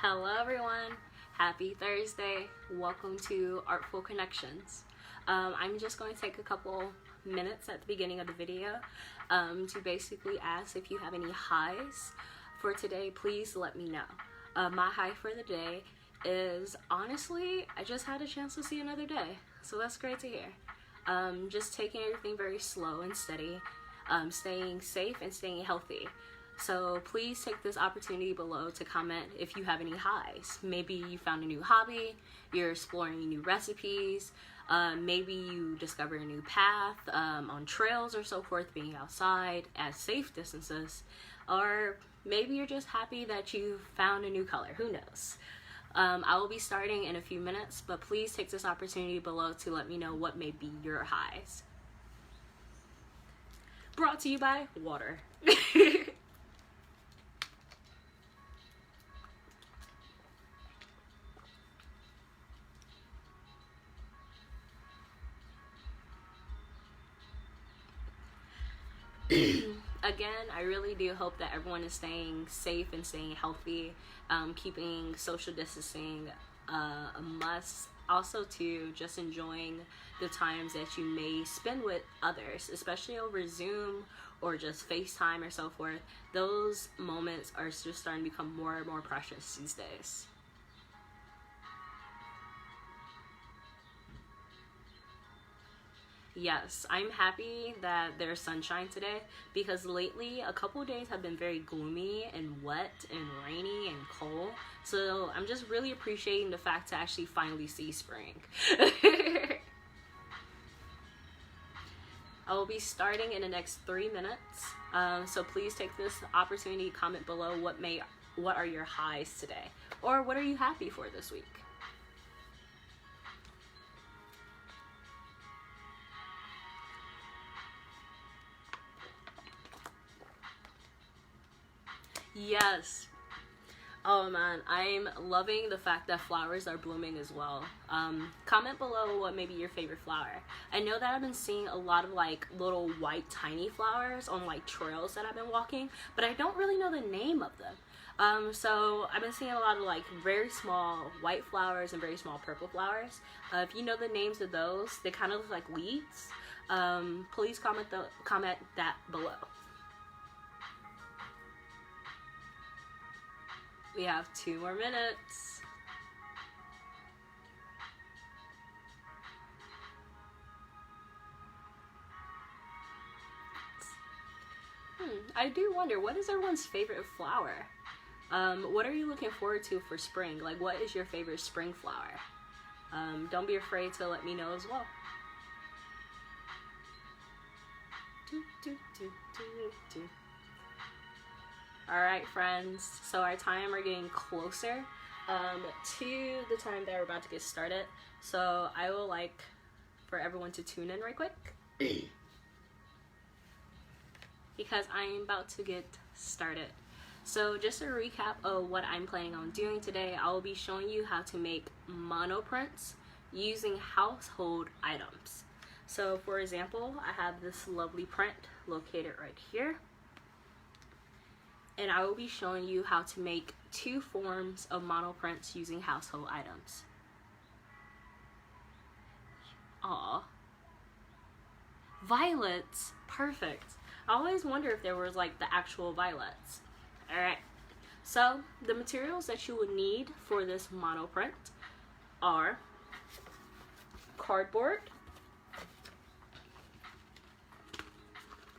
Hello everyone, happy Thursday. Welcome to Artful Connections. I'm just going to take a couple minutes at the beginning of the video to basically ask if you have any highs for today. Please let me know. My high for the day is, honestly, I just had a chance to see another day, so that's great to hear. Just taking everything very slow and steady, staying safe and staying healthy. So please take this opportunity below to comment if you have any highs. Maybe you found a new hobby, you're exploring new recipes, maybe you discovered a new path on trails or so forth, being outside at safe distances, or maybe you're just happy that you found a new color, who knows. I will be starting in a few minutes, but please take this opportunity below to let me know what may be your highs. Brought to you by water. Again, I really do hope that everyone is staying safe and staying healthy, keeping social distancing a must. Also, to just enjoying the times that you may spend with others, especially over Zoom or just FaceTime or so forth. Those moments are just starting to become more and more precious these days. Yes, I'm happy that there's sunshine today because lately a couple days have been very gloomy and wet and rainy and cold. So I'm just really appreciating the fact to actually finally see spring. I will be starting in the next 3 minutes. So please take this opportunity to comment below what are your highs today, or what are you happy for this week. Yes. Oh man, I'm loving the fact that flowers are blooming as well. Comment below what may be your favorite flower. I know that I've been seeing a lot of like little white tiny flowers on like trails that I've been walking, but I don't really know the name of them. So I've been seeing a lot of like very small white flowers and very small purple flowers. If you know the names of those, they kind of look like weeds. Please comment that below. We have 2 more minutes. I do wonder, what is everyone's favorite flower? What are you looking forward to for spring? Like, what is your favorite spring flower? Don't be afraid to let me know as well. Alright friends, so our time are getting closer to the time that we're about to get started. So I would like for everyone to tune in right quick because I'm about to get started. So just a recap of what I'm planning on doing today, I will be showing you how to make monoprints using household items. So for example, I have this lovely print located right here. And I will be showing you how to make 2 forms of monoprints using household items. Aw. Violets. Perfect. I always wonder if there was like the actual violets. Alright. So, the materials that you would need for this monoprint are cardboard,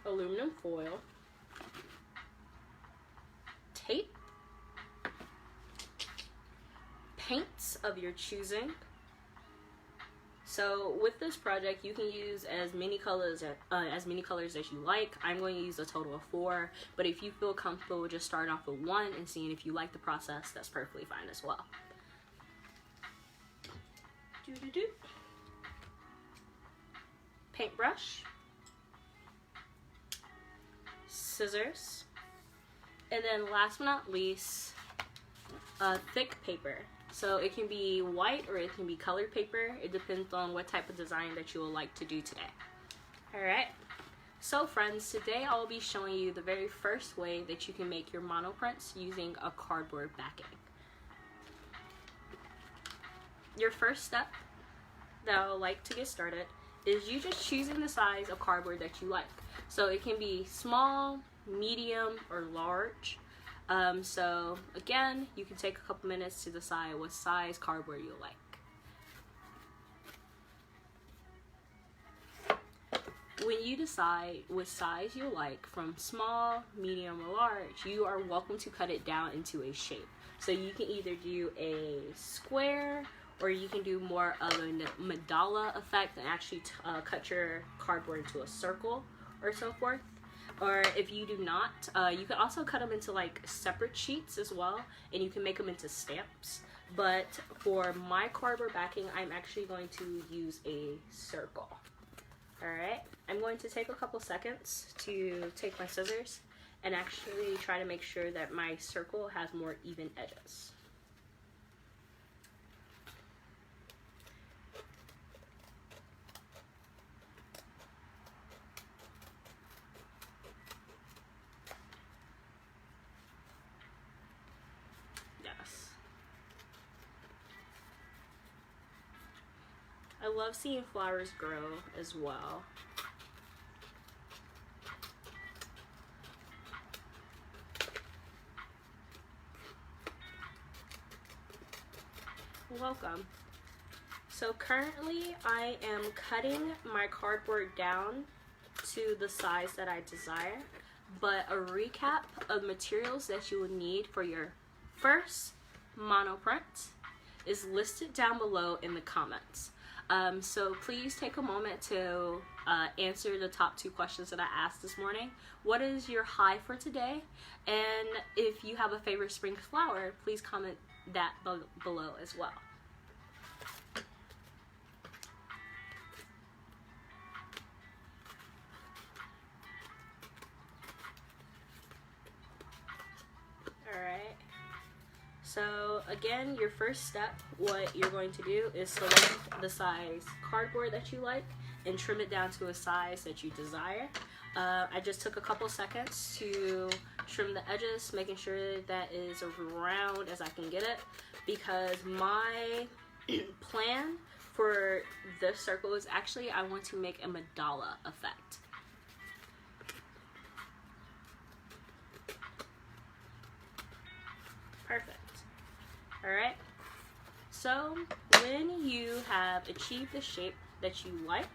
aluminum foil, tape, paints of your choosing. So with this project, you can use as many colors as you like. I'm going to use a total of 4, but if you feel comfortable just starting off with 1 and seeing if you like the process, that's perfectly fine as well. Paintbrush, scissors, and then last but not least, thick paper. So it can be white or it can be colored paper. It depends on what type of design that you would like to do today. Alright, so friends, today I'll be showing you the very first way that you can make your monoprints using a cardboard backing. your first step that I would like to get started is you just choosing the size of cardboard that you like. So it can be small, medium, or large. So again, you can take a couple minutes to decide what size cardboard you like. When you decide what size you like, from small, medium, or large, you are welcome to cut it down into a shape. So you can either do a square, or you can do more of a mandala effect and actually cut your cardboard into a circle or so forth. Or if you do not, you can also cut them into like separate sheets as well, and you can make them into stamps. But for my cardboard backing, I'm actually going to use a circle. Alright, I'm going to take a couple seconds to take my scissors and actually try to make sure that my circle has more even edges. Yes. I love seeing flowers grow as well. Welcome. So currently I am cutting my cardboard down to the size that I desire, but a recap of materials that you will need for your first monoprint is listed down below in the comments. So please take a moment to answer the top 2 questions that I asked this morning. What is your high for today? And if you have a favorite spring flower, please comment that below as well. Alright. So again, your first step, what you're going to do is select the size cardboard that you like and trim it down to a size that you desire. I just took a couple seconds to trim the edges, making sure that is as round as I can get it, because my plan for this circle is actually I want to make a mandala effect. Perfect. Alright, so when you have achieved the shape that you like,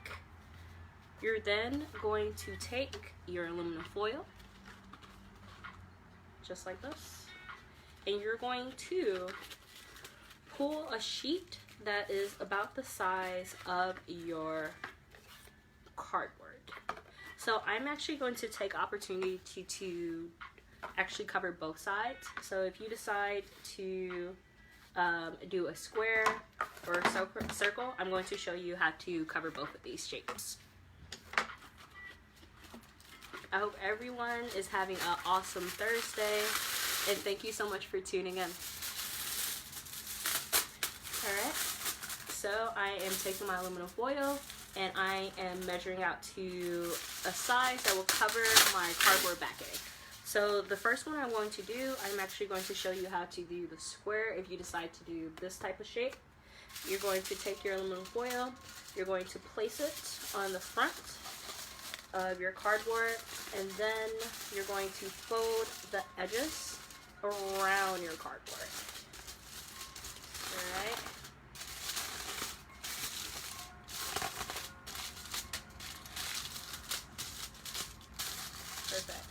you're then going to take your aluminum foil, just like this, and you're going to pull a sheet that is about the size of your cardboard. So I'm actually going to take opportunity to actually cover both sides. So if you decide to do a square or a circle, I'm going to show you how to cover both of these shapes. I hope everyone is having an awesome Thursday, and thank you so much for tuning in. Alright, so I am taking my aluminum foil and I am measuring out to a size that will cover my cardboard backing. So the first one I'm going to do, I'm actually going to show you how to do the square. If you decide to do this type of shape, you're going to take your aluminum foil, you're going to place it on the front of your cardboard, and then you're going to fold the edges around your cardboard. Alright. Perfect.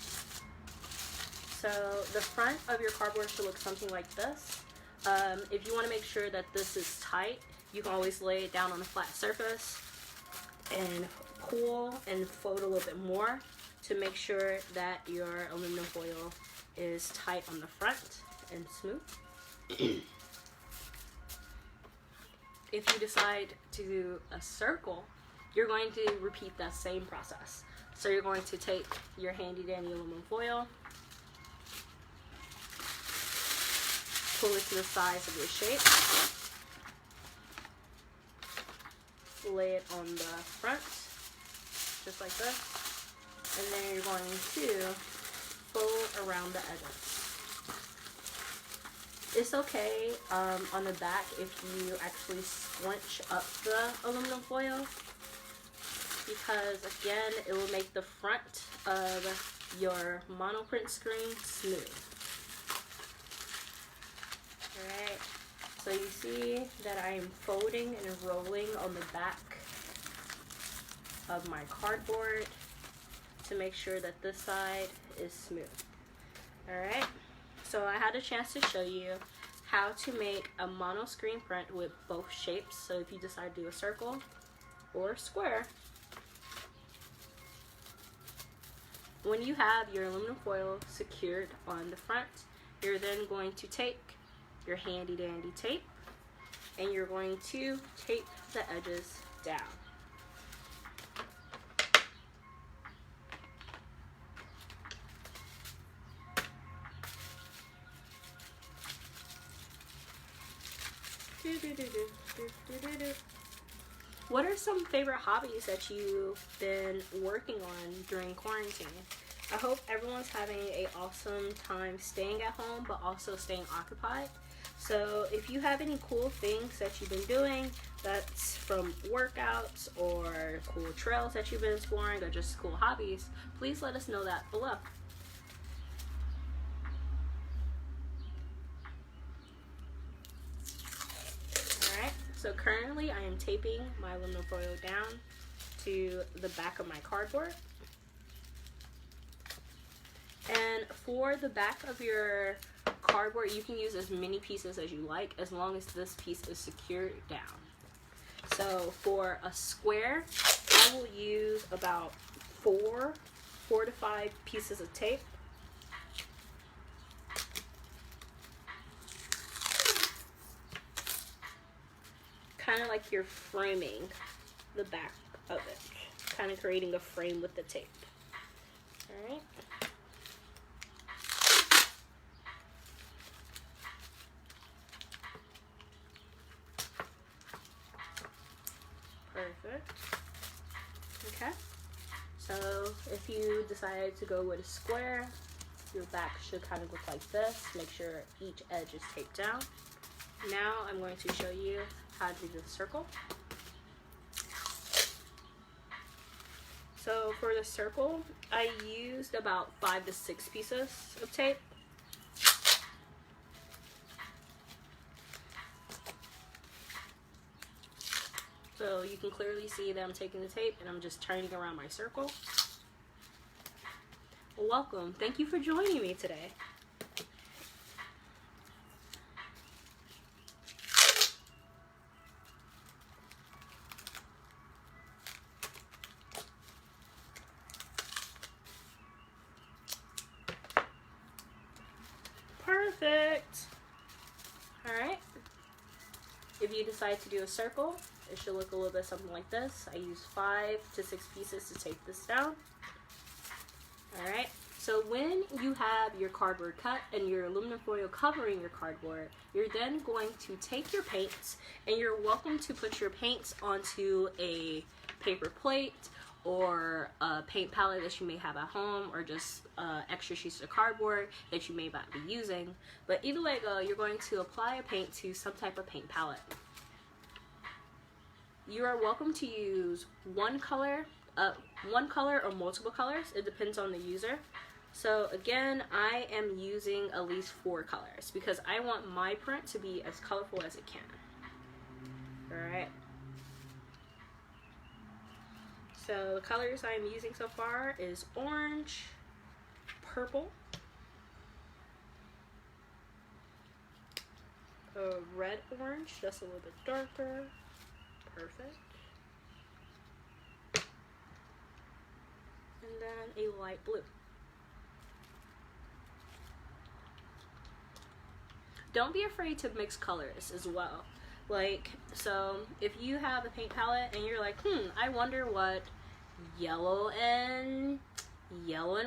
So the front of your cardboard should look something like this. If you want to make sure that this is tight, you can always lay it down on a flat surface and pull and fold a little bit more to make sure that your aluminum foil is tight on the front and smooth. If you decide to do a circle, you're going to repeat that same process. So you're going to take your handy dandy aluminum foil, pull it to the size of your shape, lay it on the front, just like this, and then you're going to fold around the edges. It's okay on the back if you actually scrunch up the aluminum foil, because again, it will make the front of your monoprint screen smooth. Alright, so you see that I am folding and rolling on the back of my cardboard to make sure that this side is smooth. Alright, so I had a chance to show you how to make a mono screen print with both shapes. So if you decide to do a circle or a square, when you have your aluminum foil secured on the front, you're then going to take your handy dandy tape and you're going to tape the edges down. What are some favorite hobbies that you've been working on during quarantine? I hope everyone's having an awesome time staying at home, but also staying occupied. So if you have any cool things that you've been doing, that's from workouts or cool trails that you've been exploring or just cool hobbies, please let us know that below. Alright, so currently I am taping my aluminum foil down to the back of my cardboard. And for the back of your cardboard, you can use as many pieces as you like, as long as this piece is secured down. So for a square, I will use about four to five pieces of tape. Kind of like you're framing the back of it, kind of creating a frame with the tape. All right. Perfect. Okay, so if you decide to go with a square, your back should kind of look like this. Make sure each edge is taped down. Now I'm going to show you how to do the circle. So for the circle, I used about 5 to 6 pieces of tape. So you can clearly see that I'm taking the tape and I'm just turning around my circle. Welcome. Thank you for joining me today. Perfect. All right. If you decide to do a circle, it should look a little bit something like this. I use 5 to 6 pieces to tape this down. Alright, so when you have your cardboard cut and your aluminum foil covering your cardboard, you're then going to take your paints, and you're welcome to put your paints onto a paper plate or a paint palette that you may have at home, or just extra sheets of cardboard that you may not be using. But either way go, you're going to apply a paint to some type of paint palette. You are welcome to use one color or multiple colors. It depends on the user. So again, I am using at least 4 colors because I want my print to be as colorful as it can. Alright. So the colors I'm using so far is orange, purple, red orange, just a little bit darker. Perfect. And then a light blue. Don't be afraid to mix colors as well. Like, so if you have a paint palette and you're like, I wonder what yellow and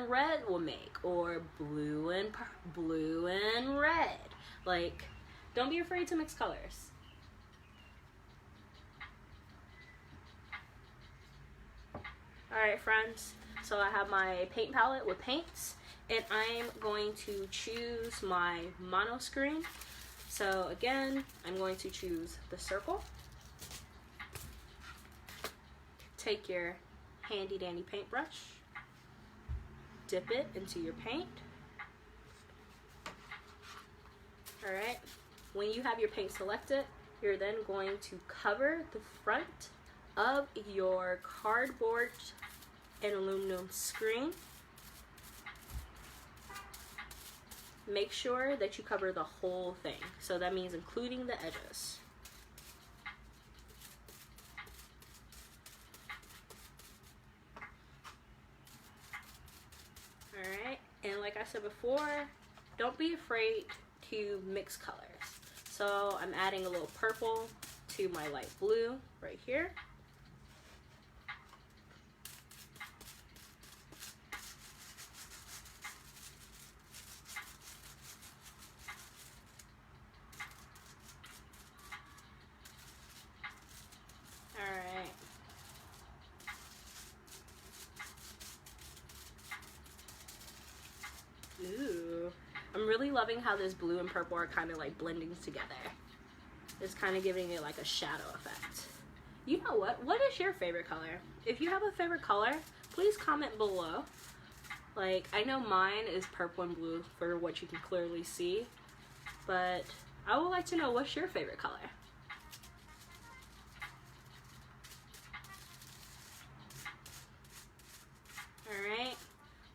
red will make, or blue and red. Like, don't be afraid to mix colors. Alright friends, so I have my paint palette with paints, and I'm going to choose my mono screen. So again, I'm going to choose the circle. Take your handy dandy paintbrush, dip it into your paint. Alright, when you have your paint selected, you're then going to cover the front of your cardboard and aluminum screen. Make sure that you cover the whole thing. So that means including the edges. Alright, and like I said before, don't be afraid to mix colors. So I'm adding a little purple to my light blue right here. Alright. Ooh. I'm really loving how this blue and purple are kind of like blending together. It's kind of giving it like a shadow effect. You know what? What is your favorite color? If you have a favorite color, please comment below. Like, I know mine is purple and blue for what you can clearly see, but I would like to know, what's your favorite color? Alright,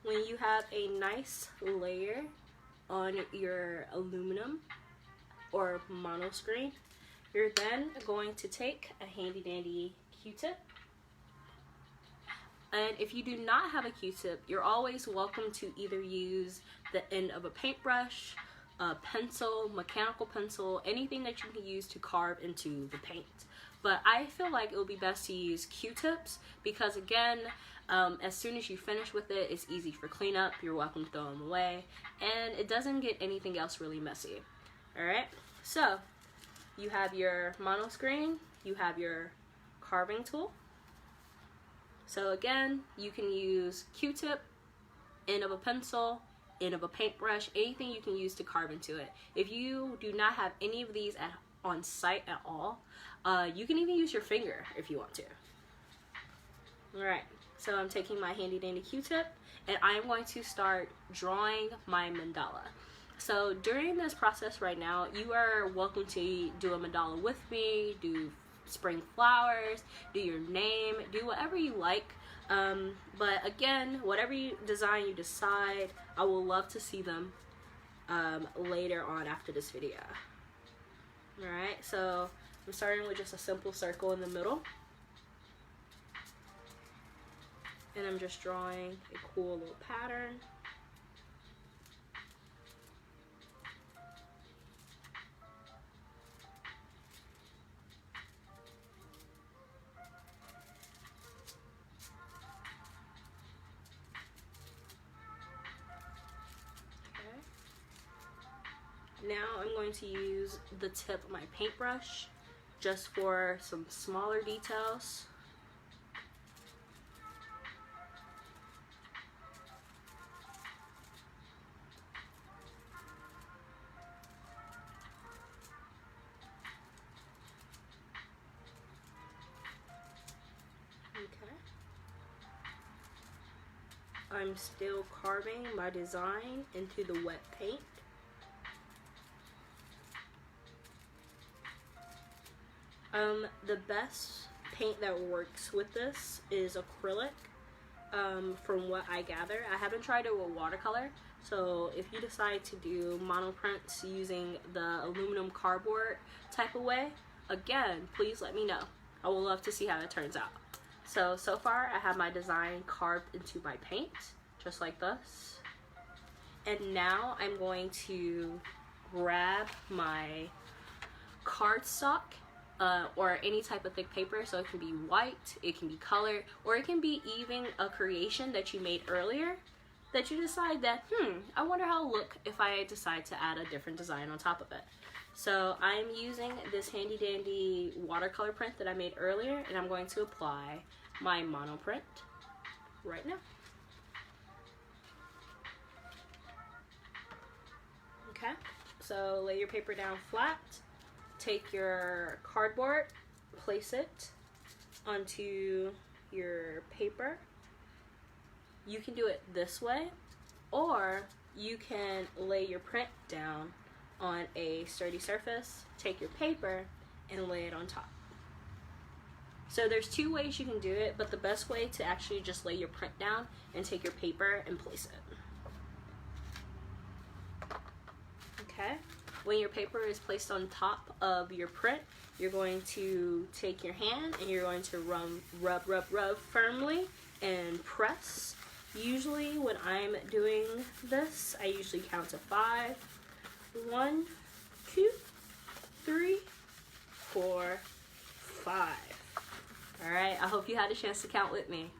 when you have a nice layer on your aluminum or mono screen, you're then going to take a handy dandy Q-tip. And if you do not have a Q-tip, you're always welcome to either use the end of a paintbrush, a pencil, mechanical pencil, anything that you can use to carve into the paint. But I feel like it would be best to use Q-tips because, again, as soon as you finish with it, it's easy for cleanup. You're welcome to throw them away, and it doesn't get anything else really messy. Alright, so you have your mono screen, you have your carving tool. So again, you can use Q-tip, end of a pencil, end of a paintbrush, anything you can use to carve into it. If you do not have any of these on site at all, you can even use your finger if you want to. Alright, so I'm taking my handy dandy Q-tip and I'm going to start drawing my mandala. So during this process right now, you are welcome to do a mandala with me, do spring flowers, do your name, do whatever you like. But again, whatever design you decide, I will love to see them later on after this video. Alright, so I'm starting with just a simple circle in the middle. And I'm just drawing a cool little pattern. Now I'm going to use the tip of my paintbrush just for some smaller details. Okay. I'm still carving my design into the wet paint. The best paint that works with this is acrylic, from what I gather. I haven't tried it with watercolor, so if you decide to do monoprints using the aluminum cardboard type of way, again, please let me know. I would love to see how it turns out. So far I have my design carved into my paint, just like this. And now I'm going to grab my cardstock, or any type of thick paper, so it can be white, it can be colored, or it can be even a creation that you made earlier that you decide that, I wonder how it'll look if I decide to add a different design on top of it. So I'm using this handy dandy watercolor print that I made earlier, and I'm going to apply my mono print right now. Okay, So lay your paper down flat, take your cardboard, place it onto your paper. You can do it this way, or you can lay your print down on a sturdy surface, take your paper, and lay it on top. So there's two ways you can do it, but the best way to actually just lay your print down and take your paper and place it. Okay, when your paper is placed on top of your print, you're going to take your hand and you're going to rub firmly and press. Usually when I'm doing this, I usually count to 5. 1, 2, 3, 4, 5. All right, I hope you had a chance to count with me.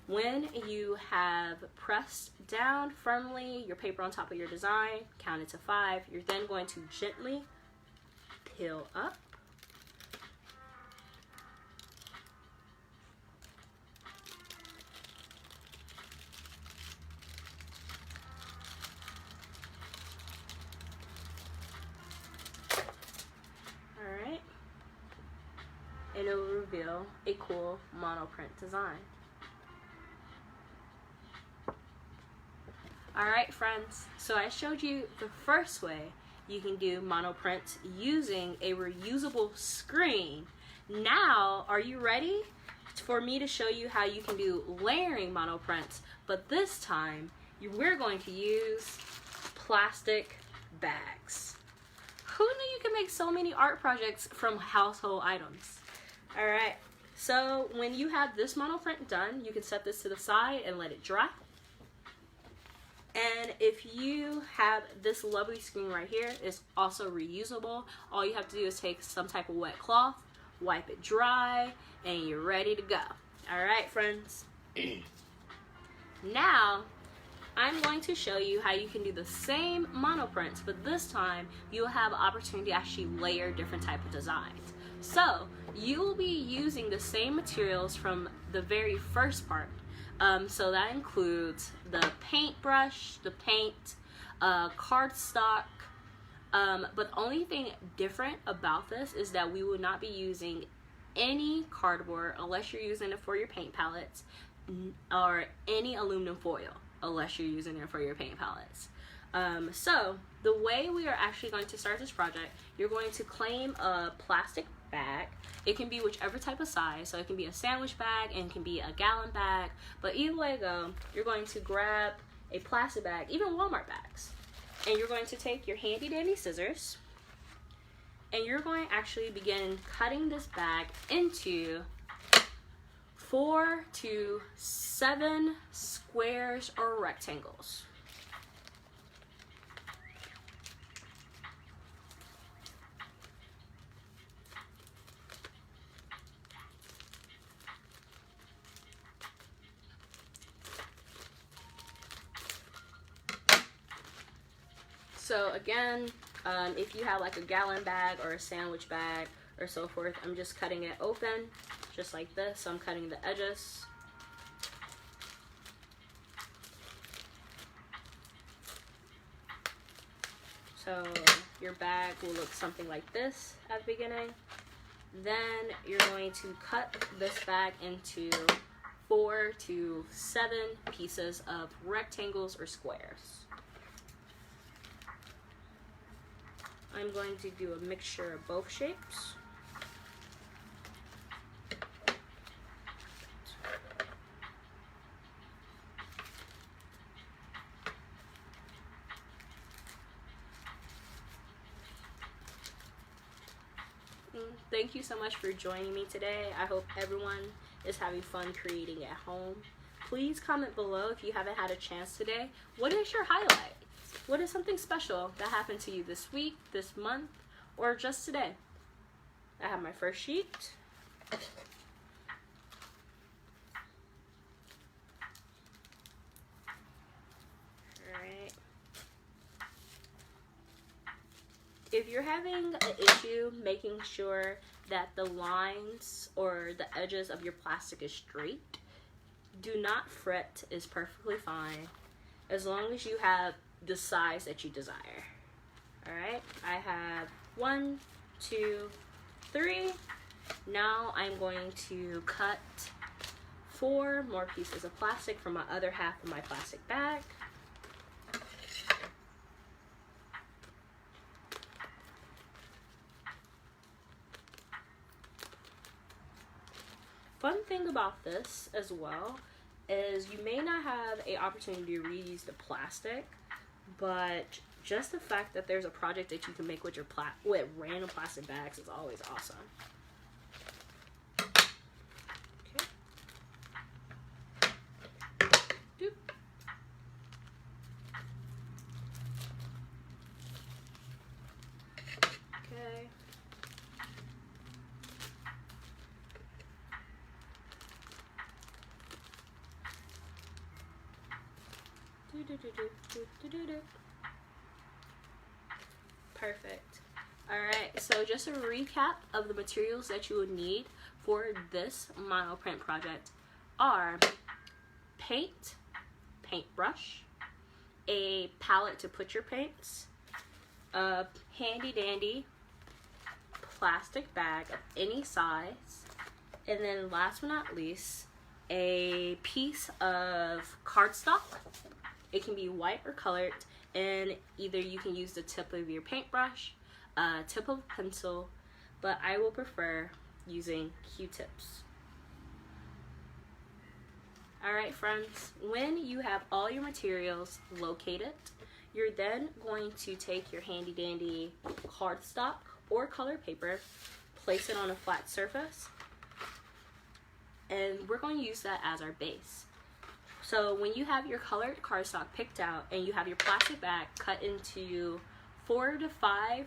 When you have pressed down firmly your paper on top of your design, count it to 5. You're then going to gently peel up. All right, and it will reveal a cool monoprint design. Alright friends, so I showed you the first way you can do monoprints using a reusable screen. Now, are you ready for me to show you how you can do layering monoprints? But this time, we're going to use plastic bags. Who knew you could make so many art projects from household items? Alright, so when you have this monoprint done, you can set this to the side and let it dry. And if you have this lovely screen right here, it's also reusable. All you have to do is take some type of wet cloth, wipe it dry, and you're ready to go. All right, friends. Now, I'm going to show you how you can do the same monoprints, but this time you'll have an opportunity to actually layer different type of designs. So you will be using the same materials from the very first part. So that includes the paintbrush, the paint, cardstock, but the only thing different about this is that we will not be using any cardboard unless you're using it for your paint palettes, or any aluminum foil unless you're using it for your paint palettes. So the way we are actually going to start this project, you're going to claim a plastic bag. It can be whichever type of size, so it can be a sandwich bag and it can be a gallon bag, but either way go, you're going to grab a plastic bag, even Walmart bags, and you're going to take your handy dandy scissors and you're going to actually begin cutting this bag into 4 to 7 squares or rectangles. So again, if you have like a gallon bag or a sandwich bag or so forth, I'm just cutting it open, just like this. So I'm cutting the edges. So your bag will look something like this at the beginning. Then you're going to cut this bag into 4 to 7 pieces of rectangles or squares. I'm going to do a mixture of both shapes. Thank you so much for joining me today. I hope everyone is having fun creating at home. Please comment below if you haven't had a chance today. What is your highlight? What is something special that happened to you this week, this month, or just today? I have my first sheet. Alright. If you're having an issue making sure that the lines or the edges of your plastic is straight, do not fret, is perfectly fine, as long as you have the size that you desire. Alright, I have 1, 2, 3. Now I'm going to cut 4 more pieces of plastic from my other half of my plastic bag. Fun thing about this as well is you may not have an opportunity to reuse the plastic, but just the fact that there's a project that you can make with your with random plastic bags is always awesome. Okay. Doop. Okay. Perfect. Alright, so just a recap of the materials that you would need for this monoprint project are paint, paintbrush, a palette to put your paints, a handy dandy plastic bag of any size, and then last but not least, a piece of cardstock. It can be white or colored, and either you can use the tip of your paintbrush, tip of a pencil, but I will prefer using Q-tips. Alright friends, when you have all your materials located, you're then going to take your handy dandy cardstock or colored paper, place it on a flat surface, and we're going to use that as our base. So when you have your colored cardstock picked out and you have your plastic bag cut into 4 to 5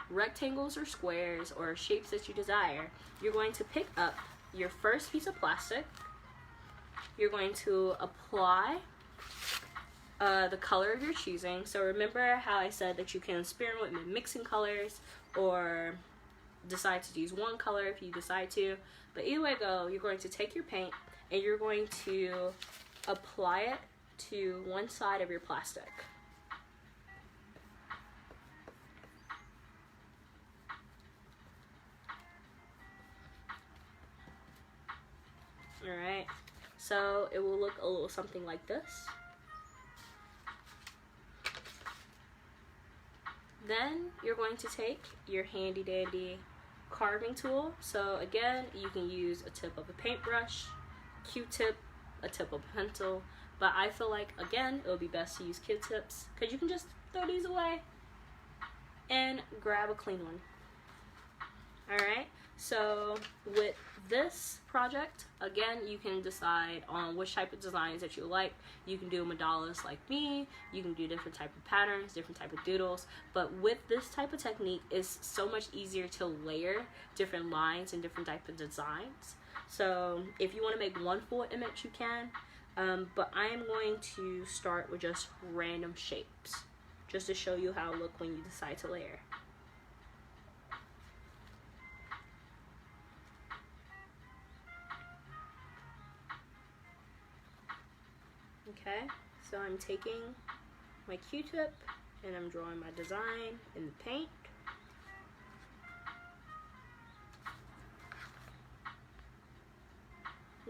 rectangles or squares or shapes that you desire, you're going to pick up your first piece of plastic. You're going to apply the color of your choosing. So remember how I said that you can experiment with mixing colors or decide to use one color if you decide to. But either way go, you're going to take your paint and you're going to apply it to one side of your plastic. Alright, so it will look a little something like this. Then you're going to take your handy dandy carving tool. So again, you can use a tip of a paintbrush, Q-tip, a tip of a pencil, but I feel like again it would be best to use Q-tips because you can just throw these away and grab a clean one. Alright, so with this project, again, you can decide on which type of designs that you like. You can do mandalas like me, you can do different type of patterns, different type of doodles, but with this type of technique, it's so much easier to layer different lines and different type of designs. So if you want to make one full image, you can, but I am going to start with just random shapes, just to show you how it looks when you decide to layer. Okay, so I'm taking my Q-tip and I'm drawing my design in the paint.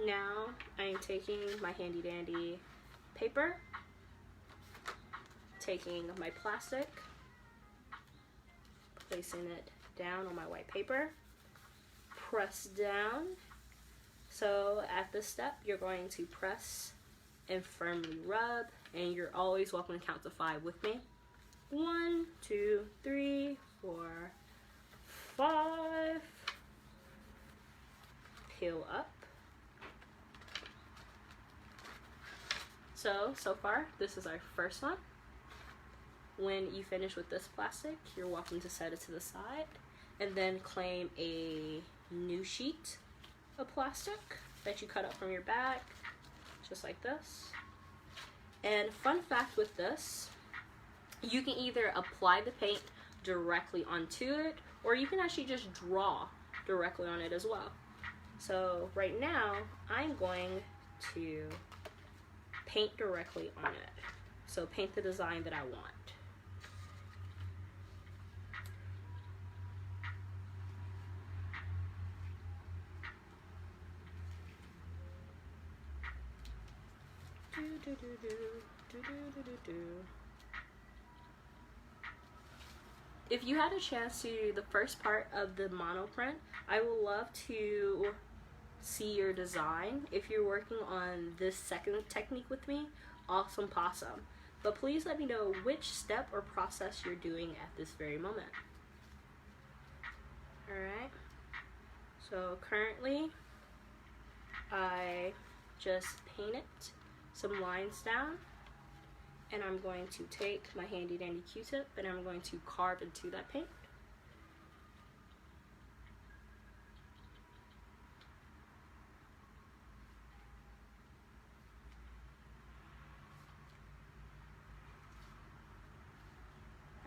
Now I'm taking my handy dandy paper, taking my plastic, placing it down on my white paper, press down. So at this step, you're going to press and firmly rub, and you're always welcome to count to 5 with me. 1, 2, 3, 4, 5. Peel up. So far, this is our first one. When you finish with this plastic, you're welcome to set it to the side and then claim a new sheet of plastic that you cut up from your bag, just like this. And fun fact with this, you can either apply the paint directly onto it, or you can actually just draw directly on it as well. So right now, I'm going to paint directly on it. So paint the design that I want. If you had a chance to do the first part of the monoprint, I would love to see your design. If you're working on this second technique with me, awesome possum. But please let me know which step or process you're doing at this very moment. Alright, so currently I just painted some lines down, and I'm going to take my handy dandy Q-tip and I'm going to carve into that paint.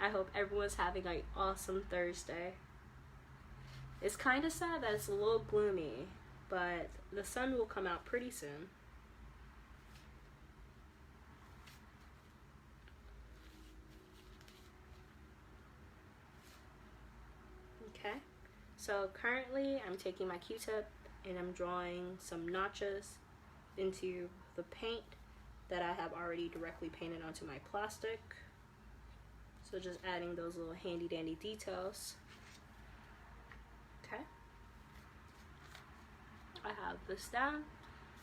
I hope everyone's having an awesome Thursday. It's kind of sad that it's a little gloomy, but the sun will come out pretty soon. Okay, so currently I'm taking my Q-tip and I'm drawing some notches into the paint that I have already directly painted onto my plastic. So just adding those little handy dandy details. Okay, I have this down.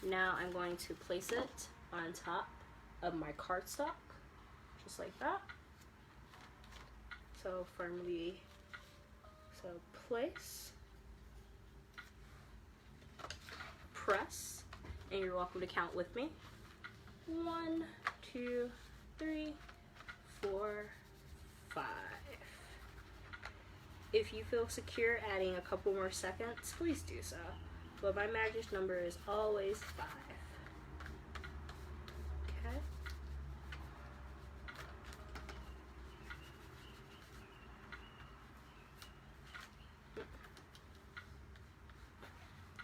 Now I'm going to place it on top of my cardstock, just like that. So firmly, so place, press, and you're welcome to count with me. 1, 2, 3, 4, 5. If you feel secure adding a couple more seconds, please do so. But my magic number is always 5. Okay.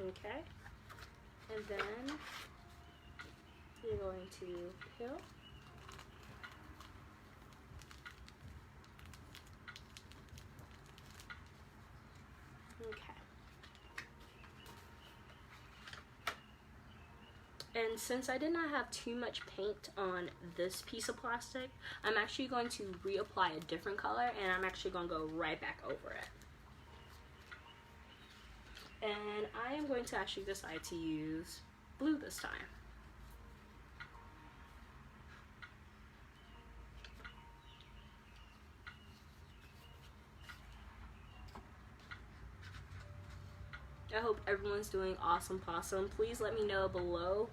Okay. And then you're going to peel. Okay. And since I did not have too much paint on this piece of plastic, I'm actually going to reapply a different color, and I'm actually going to go right back over it. And I am going to actually decide to use blue this time. I hope everyone's doing awesome possum. Please let me know below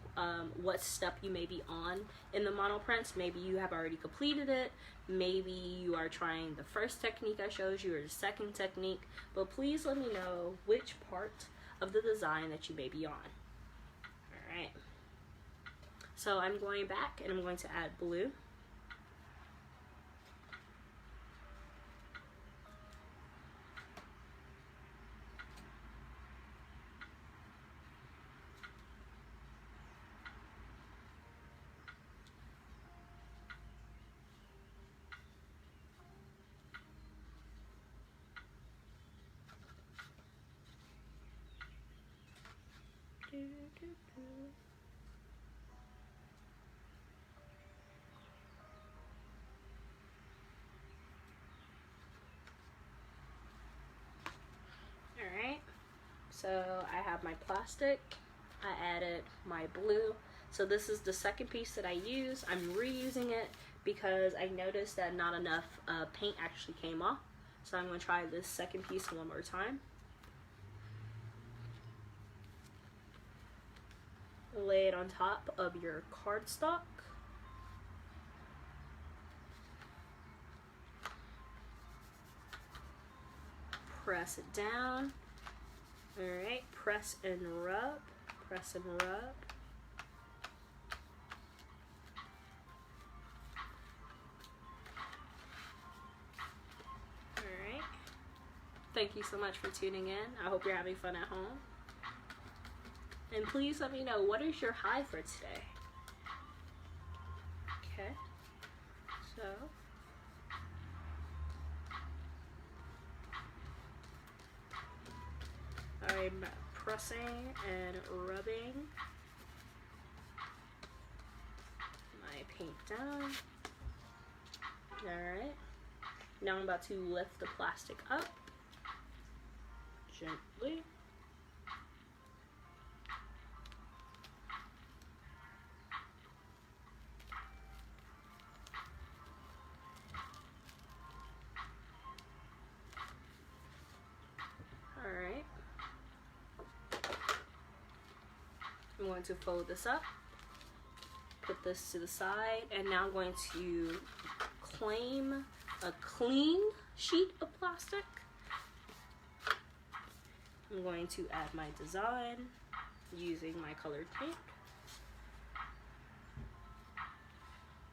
what step you may be on in the monoprints. Maybe you have already completed it. Maybe you are trying the first technique I showed you or the second technique. But please let me know which part of the design that you may be on. Alright. So I'm going back and I'm going to add blue. Alright, so I have my plastic, I added my blue. So this is the second piece that I use. I'm reusing it because I noticed that not enough paint actually came off. So I'm going to try this second piece one more time. Lay it on top of your cardstock. Press it down. Alright, press and rub. Press and rub. Alright. Thank you so much for tuning in. I hope you're having fun at home. And please let me know, what is your high for today? Okay. So I'm pressing and rubbing down. Alright. Now I'm about to lift the plastic up gently. Alright. I'm going to fold this up, put this to the side, and now I'm going to claim a clean sheet of plastic. I'm going to add my design using my colored paint.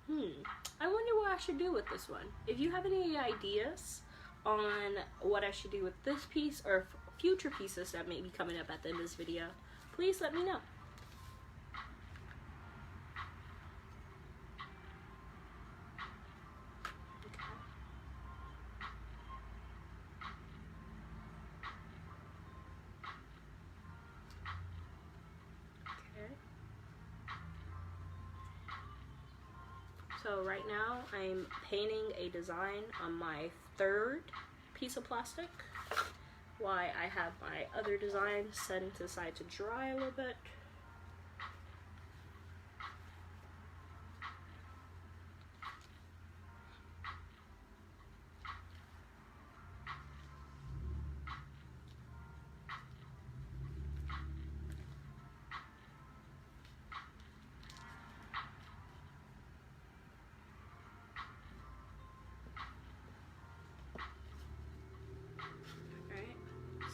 I wonder what I should do with this one. If you have any ideas on what I should do with this piece or future pieces that may be coming up at the end of this video, please let me know. So right now I'm painting a design on my third piece of plastic while I have my other design setting to the side to dry a little bit.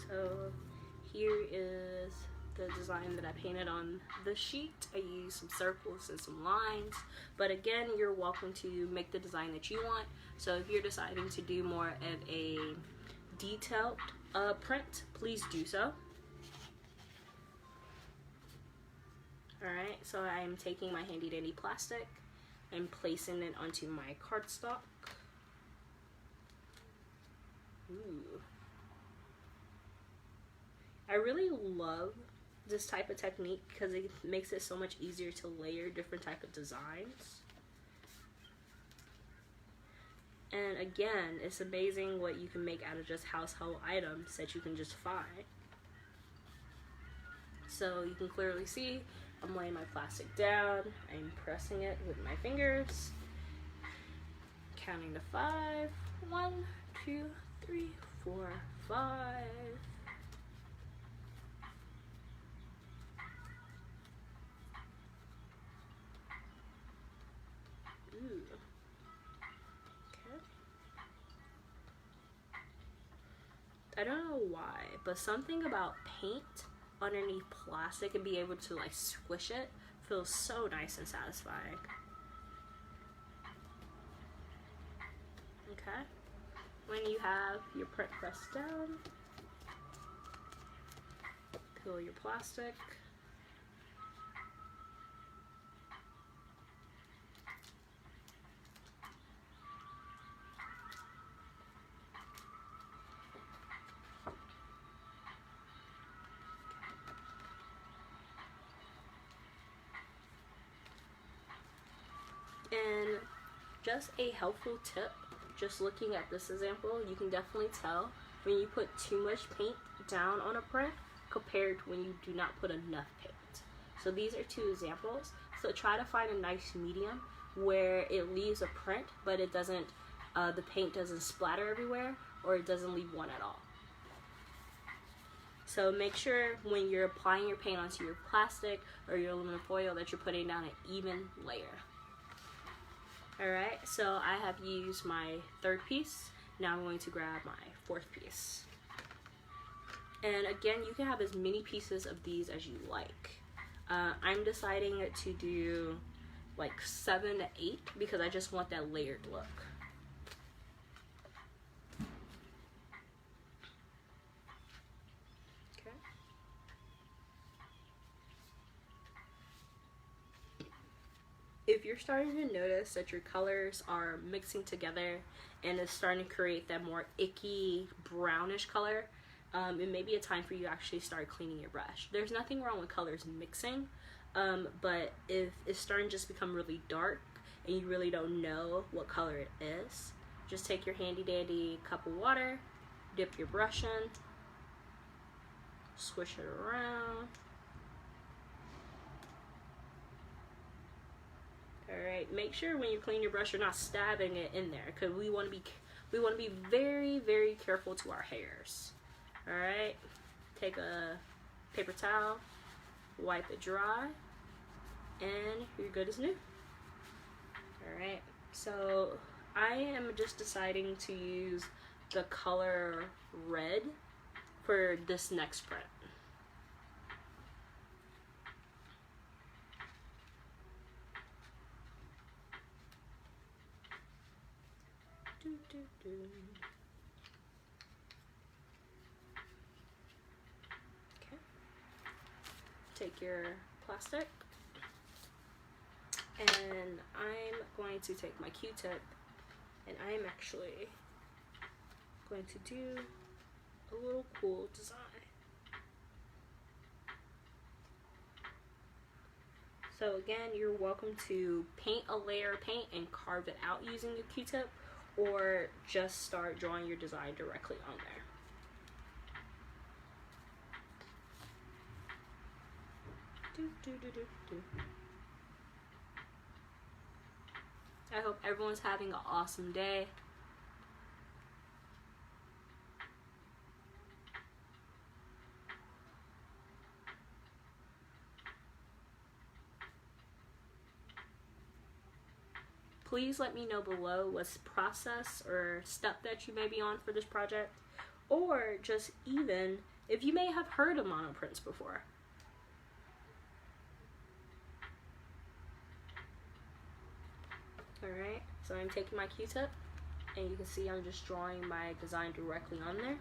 So here is the design that I painted on the sheet. I used some circles and some lines, but again, you're welcome to make the design that you want. So if you're deciding to do more of a detailed print, please do so. Alright, so I'm taking my handy dandy plastic and placing it onto my cardstock. Ooh. I really love this type of technique because it makes it so much easier to layer different type of designs. And again, it's amazing what you can make out of just household items that you can just find. So you can clearly see I'm laying my plastic down, I'm pressing it with my fingers, counting to 5. 1, 2, 3, 4, 5. I don't know why, but something about paint underneath plastic and be able to like squish it feels so nice and satisfying. Okay, when you have your print pressed down, peel your plastic. And just a helpful tip, just looking at this example, you can definitely tell when you put too much paint down on a print compared to when you do not put enough paint. So these are two examples. So try to find a nice medium where it leaves a print, but it doesn't, the paint doesn't splatter everywhere, or it doesn't leave one at all. So make sure when you're applying your paint onto your plastic or your aluminum foil that you're putting down an even layer. Alright, so I have used my third piece. Now I'm going to grab my fourth piece. And again, you can have as many pieces of these as you like. I'm deciding to do like 7 to 8 because I just want that layered look. Okay. If you're starting to notice that your colors are mixing together and it's starting to create that more icky brownish color, it may be a time for you to actually start cleaning your brush. There's nothing wrong with colors mixing, but if it's starting to just become really dark and you really don't know what color it is, just take your handy dandy cup of water, dip your brush in, swish it around. Alright, make sure when you clean your brush you're not stabbing it in there, because we want to be very, very careful to our hairs. Alright, take a paper towel, wipe it dry, and you're good as new. Alright, so I am just deciding to use the color red for this next print. Okay. Take your plastic, and I'm going to take my Q-tip, and I am actually going to do a little cool design. So again, you're welcome to paint a layer of paint and carve it out using a Q-tip, or just start drawing your design directly on there. I hope everyone's having an awesome day. Please let me know below what's process or step that you may be on for this project, or just even if you may have heard of monoprints before. Alright, so I'm taking my Q-tip, and you can see I'm just drawing my design directly on there.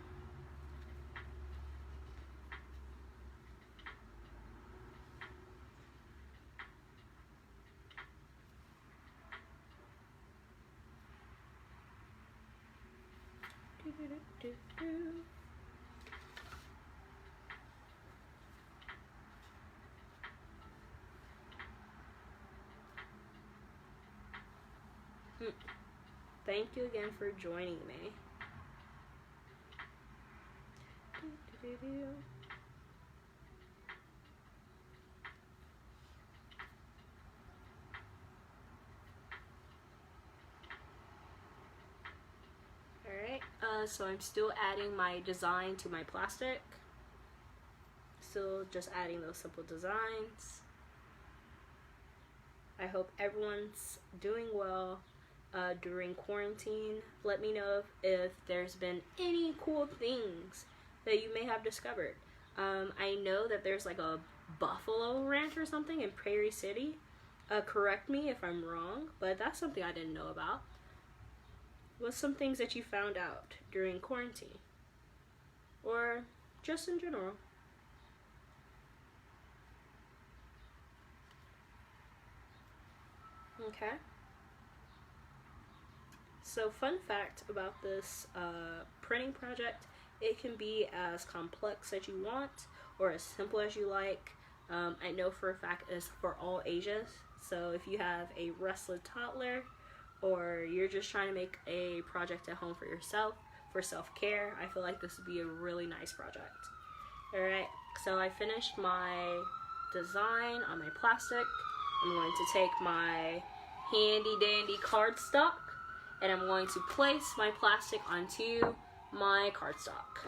Thank you again for joining me. Alright, so I'm still adding my design to my plastic. Still just adding those simple designs. I hope everyone's doing well during quarantine. Let me know if there's been any cool things that you may have discovered. I know that there's like a buffalo ranch or something in Prairie City. Correct me if I'm wrong, but that's something I didn't know about. What's some things that you found out during quarantine? Or just in general? Okay. So fun fact about this printing project, it can be as complex as you want or as simple as you like. I know for a fact it's for all ages. So if you have a restless toddler, or you're just trying to make a project at home for yourself, for self-care, I feel like this would be a really nice project. Alright, so I finished my design on my plastic. I'm going to take my handy dandy cardstock, and I'm going to place my plastic onto my cardstock.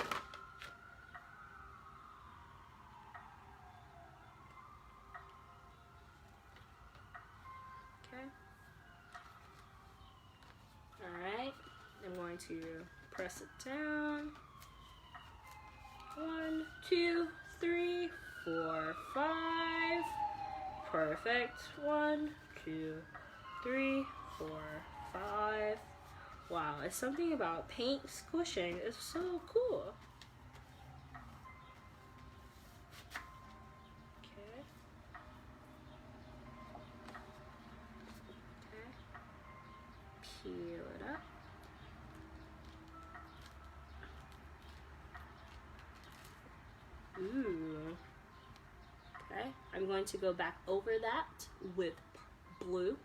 Okay. Alright, I'm going to press it down. 1, 2, 3, 4, 5. Perfect. 1, 2, 3, 4, 5. Wow, it's something about paint squishing. It's so cool. Okay. Peel it up. Ooh. Okay, I'm going to go back over that with blue.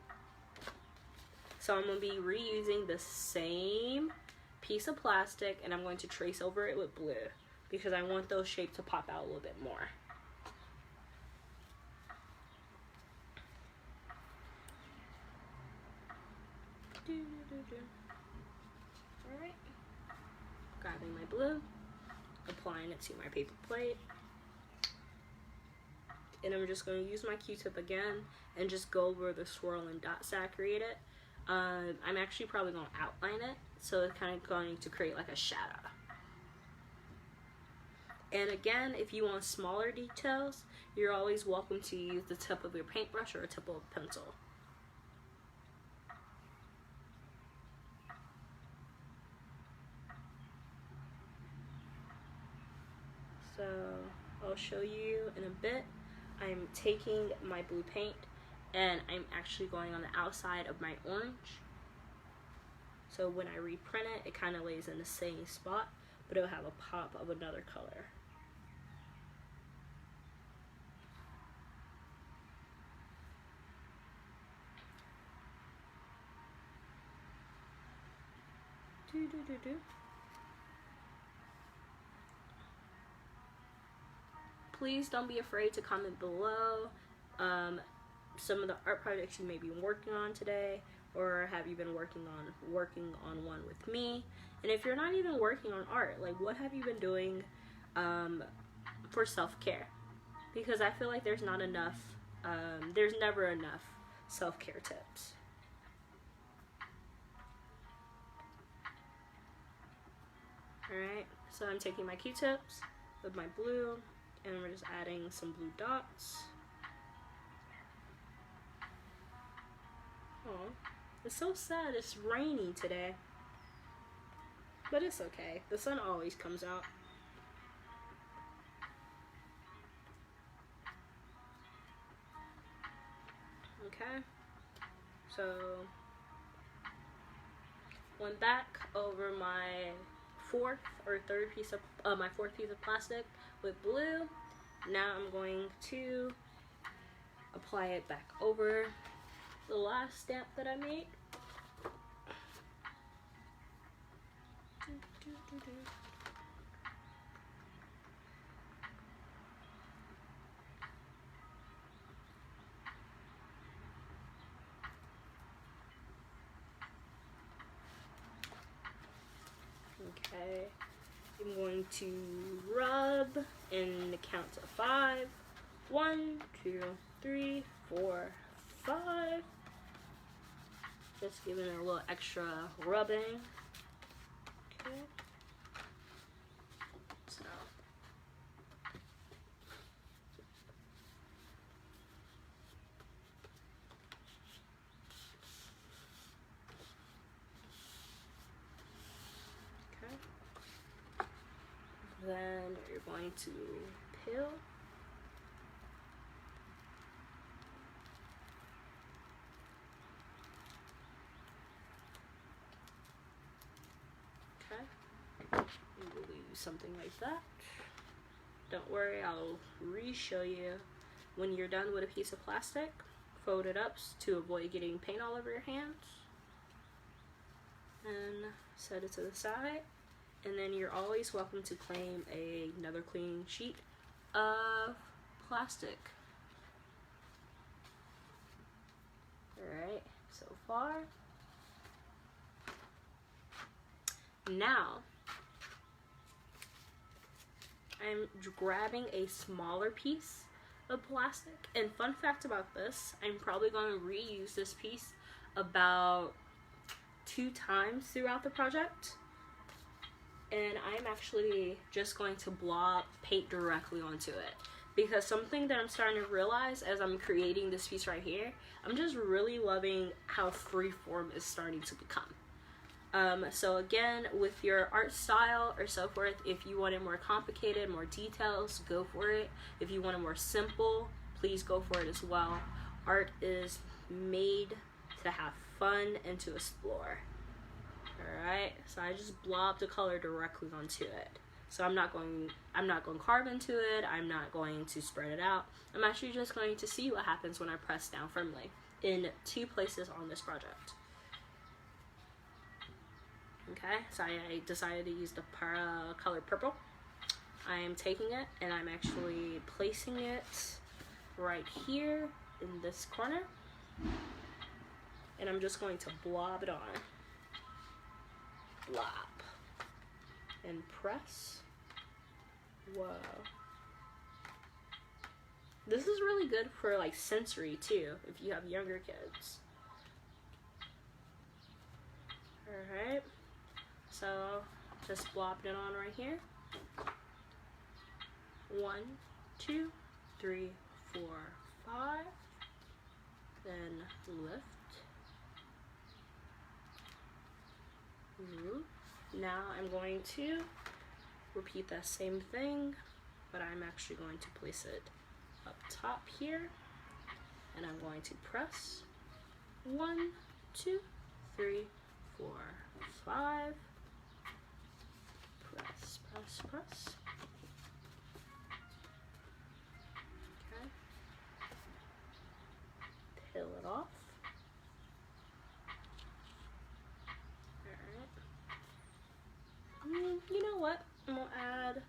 So I'm going to be reusing the same piece of plastic, and I'm going to trace over it with blue because I want those shapes to pop out a little bit more. Alright, grabbing my blue, applying it to my paper plate, and I'm just going to use my Q-tip again and just go over the swirl and dots that I created. I'm actually probably going to outline it, so it's kind of going to create like a shadow. And again, if you want smaller details, you're always welcome to use the tip of your paintbrush or a tip of a pencil. So I'll show you in a bit. I'm taking my blue paint and I'm actually going on the outside of my orange. So when I reprint it, it kind of lays in the same spot, but it'll have a pop of another color. Please don't be afraid to comment below some of the art projects you may be working on today, or have you been working on one with me. And if you're not even working on art, like what have you been doing for self-care? Because I feel like there's not enough, there's never enough self-care tips. Alright, so I'm taking my Q-tips with my blue, and we're just adding some blue dots. Oh, it's so sad it's rainy today. But it's okay. The sun always comes out. Okay. So, went back over my fourth piece of plastic with blue. Now I'm going to apply it back over the last stamp that I made. Okay, I'm going to rub and count to 5. 1, 2, 3, 4, 5. Just giving it a little extra rubbing. Okay. So. Okay. Then you're going to peel. Something like that. Don't worry, I'll re-show you when you're done with a piece of plastic. Fold it up to avoid getting paint all over your hands, and set it to the side. And then you're always welcome to claim another clean sheet of plastic. Alright, so far. Now I'm grabbing a smaller piece of plastic, and fun fact about this, I'm probably going to reuse this piece about 2 times throughout the project, and I'm actually just going to blob paint directly onto it, because something that I'm starting to realize as I'm creating this piece right here, I'm just really loving how freeform it's starting to become. So again, with your art style or so forth, if you want it more complicated, more details, go for it. If you want it more simple, please go for it as well. Art is made to have fun and to explore. Alright, so I just blobbed the color directly onto it. So I'm not going to carve into it, I'm not going to spread it out. I'm actually just going to see what happens when I press down firmly in 2 places on this project. Okay, so I decided to use the color purple. I am taking it and I'm actually placing it right here in this corner. And I'm just going to blob it on. Blob. And press. Whoa. This is really good for like sensory too, if you have younger kids. Alright. So just blob it on right here. 1, 2, 3, 4, 5. Then lift. Now I'm going to repeat that same thing, but I'm actually going to place it up top here, and I'm going to press 1, 2, 3, 4, 5. Press, press, press. Okay. Peel it off. You know what? I'm gonna add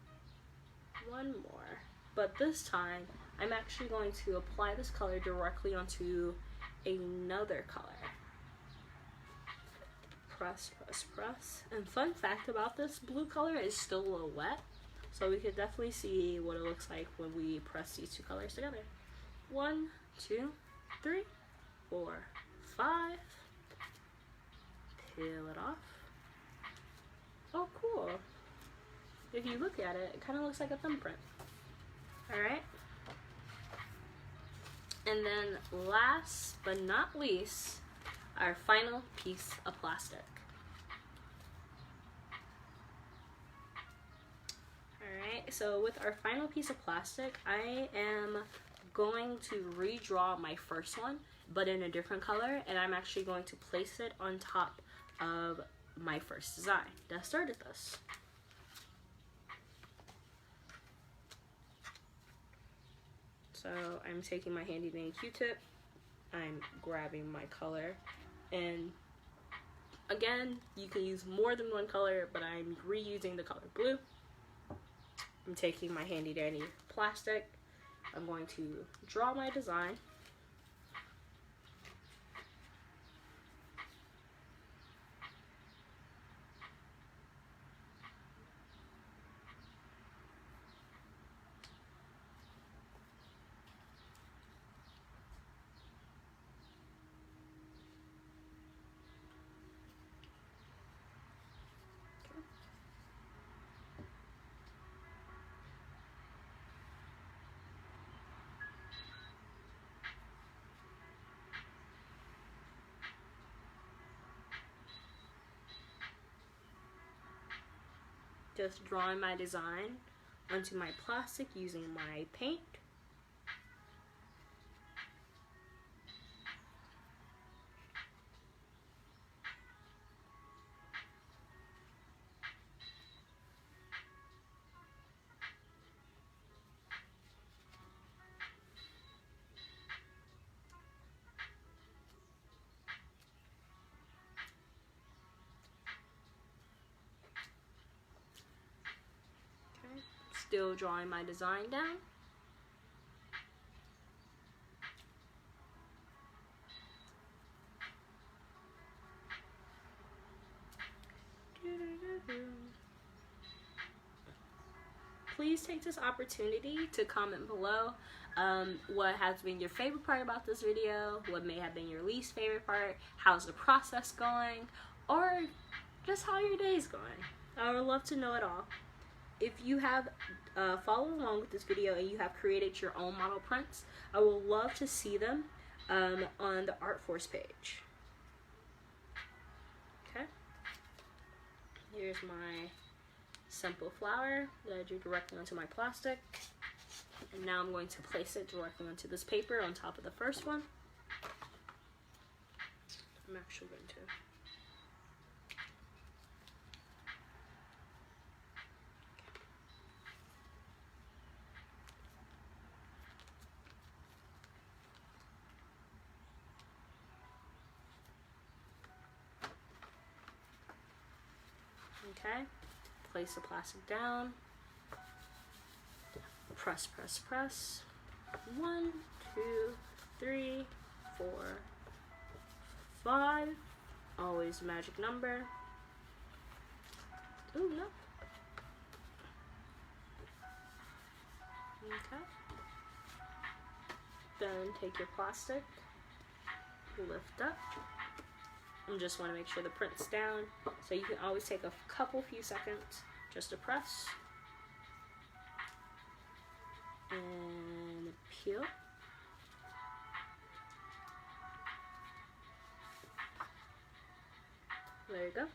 one more, but this time I'm actually going to apply this color directly onto another color. Press, press, press. And fun fact about this blue color is still a little wet, so we could definitely see what it looks like when we press these two colors together. 1, 2, 3, 4, 5. Peel it off. Oh, cool. If you look at it, it kind of looks like a thumbprint. Alright. And then last but not least, our final piece of plastic. Alright, so with our final piece of plastic, I am going to redraw my first one, but in a different color, and I'm actually going to place it on top of my first design that started this. So I'm taking my handy dandy Q-tip, I'm grabbing my color, and again, you can use more than one color, but I'm reusing the color blue. I'm taking my handy dandy plastic, I'm going to draw my design. Just drawing my design onto my plastic using my paint. Still drawing my design down. Please take this opportunity to comment below what has been your favorite part about this video, what may have been your least favorite part, how's the process going, or just how your day's going. I would love to know it all. If you have followed along with this video and you have created your own model prints, I would love to see them on the Artforce page. Okay. Here's my simple flower that I drew directly onto my plastic. And now I'm going to place it directly onto this paper on top of the first one. I'm actually going to Okay, place the plastic down, press, press, press. 1, 2, 3, 4, 5. Always a magic number. Ooh, no. Okay. Then take your plastic, lift up, and just want to make sure the print's down. So you can always take a few seconds just to press. And peel. There you go.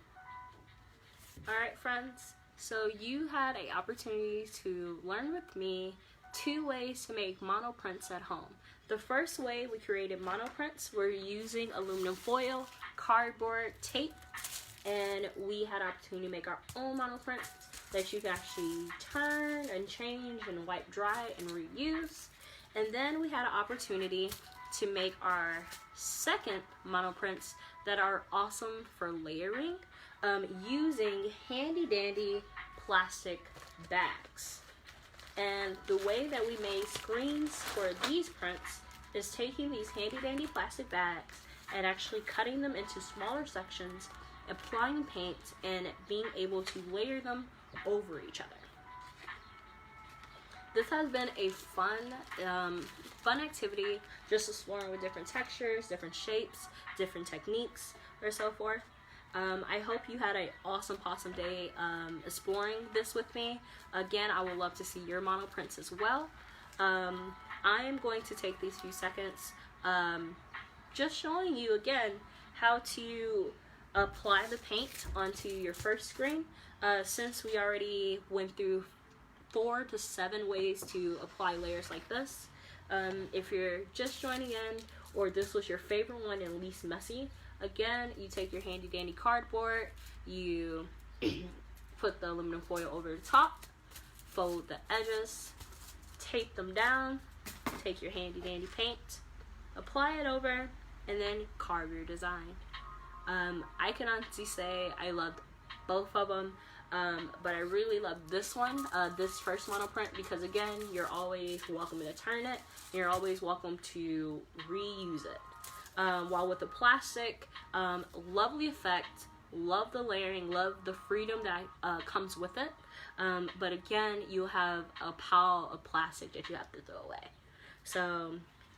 Alright friends, so you had an opportunity to learn with me 2 ways to make monoprints at home. The first way we created monoprints, we're using aluminum foil, cardboard, tape, and we had an opportunity to make our own monoprints that you can actually turn and change and wipe dry and reuse. And then we had an opportunity to make our second monoprints that are awesome for layering using handy dandy plastic bags. And the way that we made screens for these prints is taking these handy dandy plastic bags and actually cutting them into smaller sections, applying paint, and being able to layer them over each other. This has been a fun activity, just exploring with different textures, different shapes, different techniques, or so forth. I hope you had an awesome day exploring this with me. Again, I would love to see your monoprints as well. I am going to take these few seconds just showing you again how to apply the paint onto your first screen. Since we already went through 4 to 7 ways to apply layers like this. If you're just joining in, or this was your favorite one and least messy, again, you take your handy dandy cardboard, you put the aluminum foil over the top, fold the edges, tape them down, take your handy dandy paint, apply it over, and then carve your design. I can honestly say I loved both of them. But I really love this one, this first monoprint, because again, you're always welcome to turn it, and you're always welcome to reuse it. While with the plastic, lovely effect, love the layering, love the freedom that comes with it. But again, you have a pile of plastic that you have to throw away. So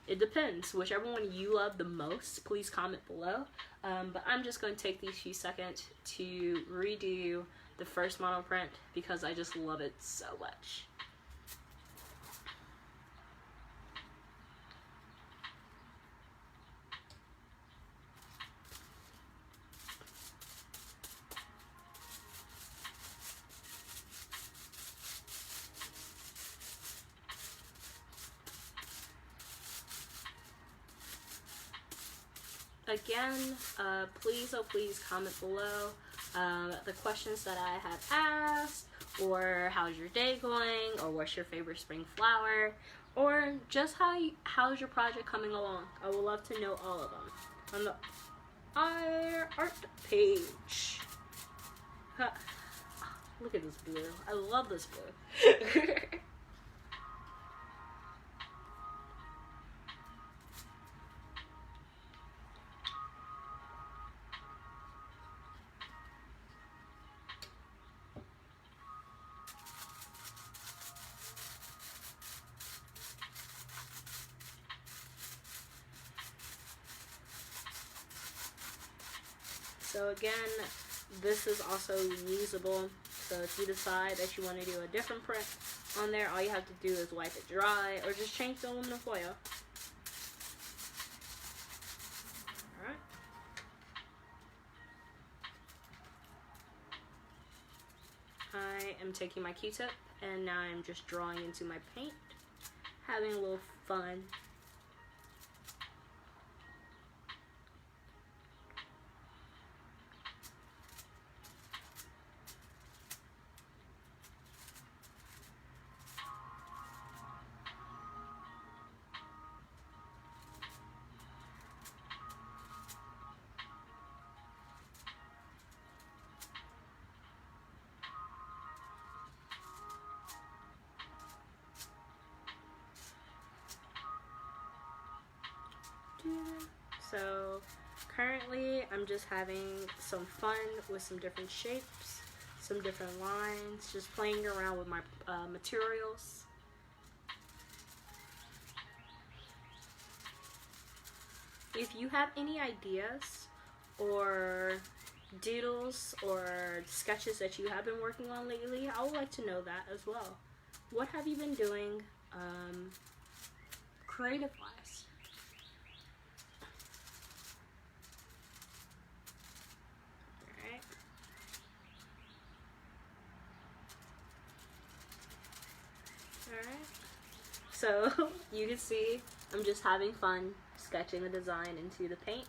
it depends. Whichever one you love the most, please comment below. But I'm just going to take these few seconds to redo the first monoprint because I just love it so much. Again, please comment below the questions that I have asked, or how's your day going, or what's your favorite spring flower, or just how's your project coming along. I would love to know all of them on the art page. Look at this blue. I love this blue. So again, this is also reusable. So if you decide that you want to do a different print on there, all you have to do is wipe it dry or just change the aluminum foil. Alright. I am taking my Q-tip and now I'm just drawing into my paint, having a little fun. So currently I'm just having some fun with some different shapes, some different lines, just playing around with my materials. If you have any ideas or doodles or sketches that you have been working on lately, I would like to know that as well. What have you been doing creative wise? Alright. Alright. So you can see I'm just having fun sketching the design into the paint.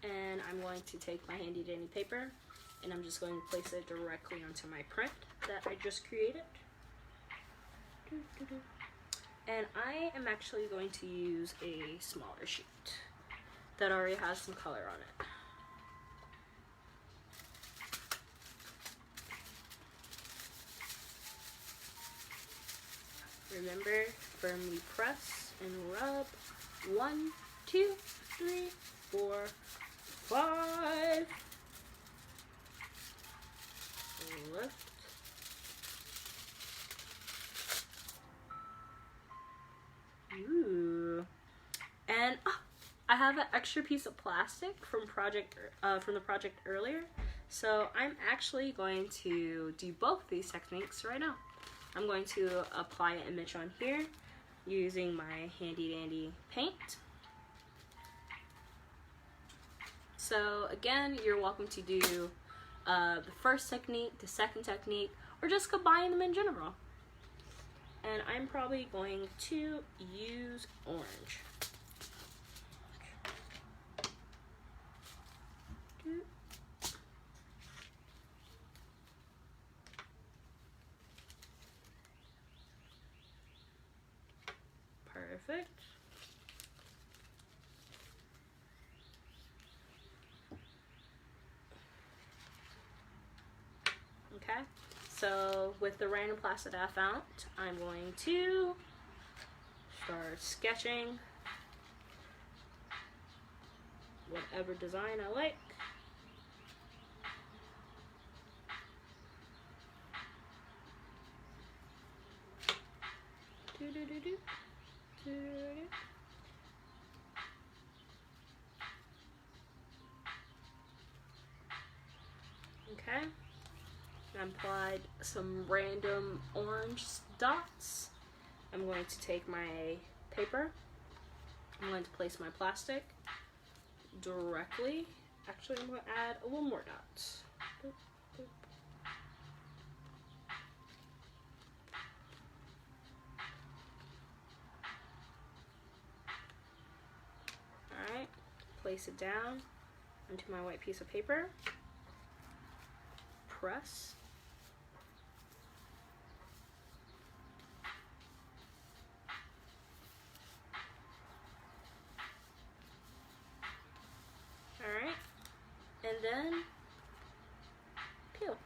And I'm going to take my handy dandy paper and I'm just going to place it directly onto my print that I just created. And I am actually going to use a smaller sheet that already has some color on it. Remember, firmly press and rub. 1, 2, 3, 4, 5. Lift. Ooh. And I have an extra piece of plastic from the project earlier. So I'm actually going to do both these techniques right now. I'm going to apply an image on here using my handy dandy paint. So again, you're welcome to do the first technique, the second technique, or just combine them in general. And I'm probably going to use orange. Perfect. Okay, so with the random plastic that I found, I'm going to start sketching whatever design I like. Okay, I applied some random orange dots. I'm going to take my paper. I'm going to place my plastic directly. Actually, I'm going to add a little more dots. Boop, boop. Alright, place it down onto my white piece of paper. Press. Alright, and then peel.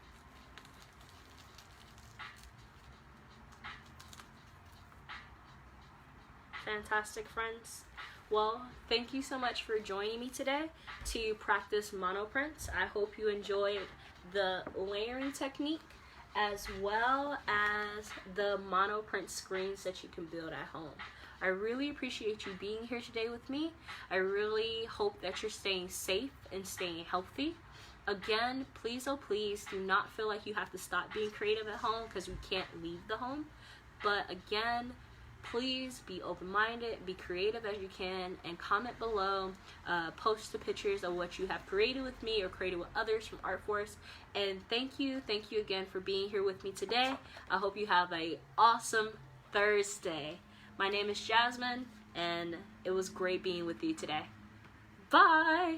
Fantastic, friends. Well, thank you so much for joining me today to practice monoprints. I hope you enjoyed the layering technique as well as the monoprint screens that you can build at home. I really appreciate you being here today with me. I really hope that you're staying safe and staying healthy. Again, please, oh please, do not feel like you have to stop being creative at home because we can't leave the home. But again, please be open-minded, be creative as you can, and comment below. Post the pictures of what you have created with me or created with others from ArtForce. And thank you again for being here with me today. I hope you have an awesome Thursday. My name is Jazmine, and it was great being with you today. Bye!